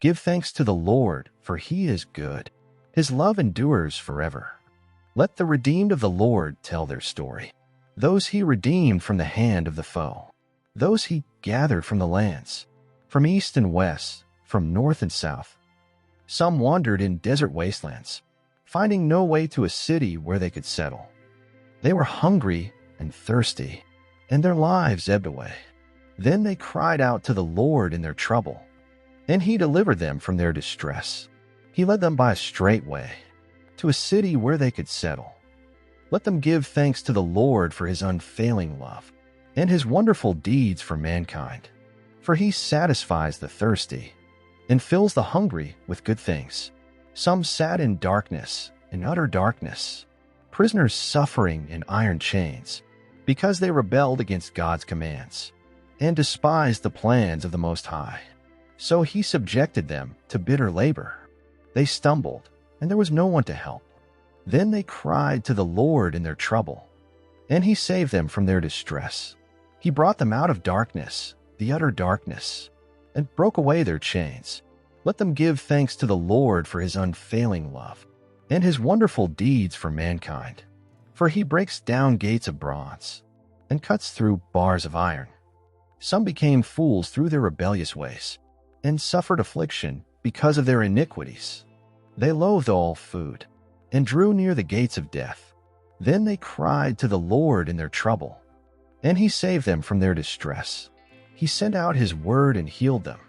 Give thanks to the Lord, for he is good. His love endures forever. Let the redeemed of the Lord tell their story. Those he redeemed from the hand of the foe. Those he gathered from the lands, from east and west, from north and south. Some wandered in desert wastelands, finding no way to a city where they could settle. They were hungry and thirsty, and their lives ebbed away. Then they cried out to the Lord in their trouble, and he delivered them from their distress. He led them by a straight way to a city where they could settle. Let them give thanks to the Lord for his unfailing love and his wonderful deeds for mankind. For he satisfies the thirsty and fills the hungry with good things. Some sat in darkness, in utter darkness, prisoners suffering in iron chains, because they rebelled against God's commands and despised the plans of the Most High. So he subjected them to bitter labor. They stumbled, and there was no one to help. Then they cried to the Lord in their trouble, and he saved them from their distress. He brought them out of darkness, the utter darkness, and broke away their chains. Let them give thanks to the Lord for his unfailing love and his wonderful deeds for mankind. For he breaks down gates of bronze and cuts through bars of iron. Some became fools through their rebellious ways and suffered affliction because of their iniquities. They loathed all food and drew near the gates of death. Then they cried to the Lord in their trouble, and he saved them from their distress. He sent out his word and healed them.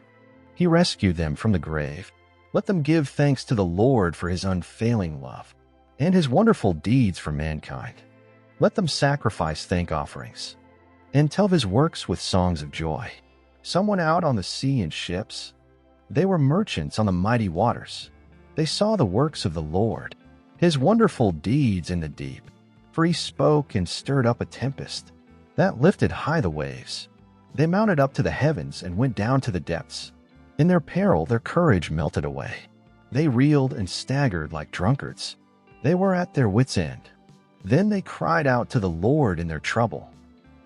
He rescued them from the grave. Let them give thanks to the Lord for his unfailing love and his wonderful deeds for mankind. Let them sacrifice thank offerings and tell of his works with songs of joy. Some went out on the sea in ships. They were merchants on the mighty waters. They saw the works of the Lord, his wonderful deeds in the deep. For he spoke and stirred up a tempest that lifted high the waves. They mounted up to the heavens and went down to the depths. In their peril, their courage melted away. They reeled and staggered like drunkards. They were at their wits' end. Then they cried out to the Lord in their trouble,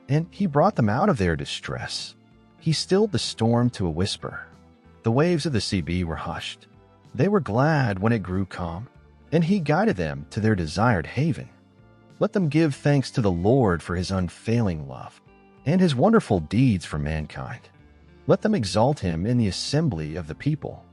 and he brought them out of their distress. He stilled the storm to a whisper. The waves of the sea were hushed. They were glad when it grew calm, and he guided them to their desired haven. Let them give thanks to the Lord for his unfailing love and his wonderful deeds for mankind. Let them exalt him in the assembly of the people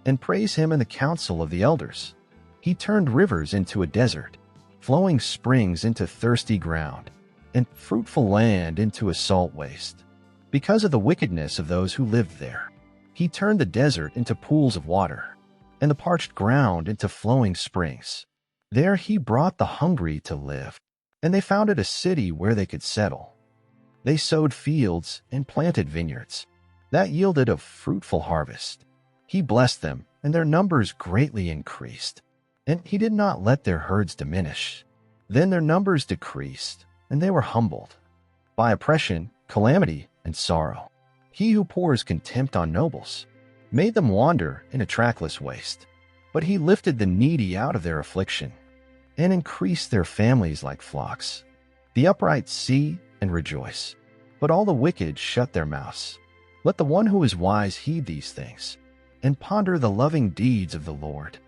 and praise him in the council of the elders. He turned rivers into a desert, flowing springs into thirsty ground, and fruitful land into a salt waste. Because of the wickedness of those who lived there, he turned the desert into pools of water, and the parched ground into flowing springs. There he brought the hungry to live, and they founded a city where they could settle. They sowed fields and planted vineyards that yielded a fruitful harvest. He blessed them, and their numbers greatly increased, and he did not let their herds diminish. Then their numbers decreased, and they were humbled by oppression, calamity, and sorrow. He who pours contempt on nobles made them wander in a trackless waste. But he lifted the needy out of their affliction and increased their families like flocks. The upright see and rejoice, but all the wicked shut their mouths. Let the one who is wise heed these things and ponder the loving deeds of the Lord.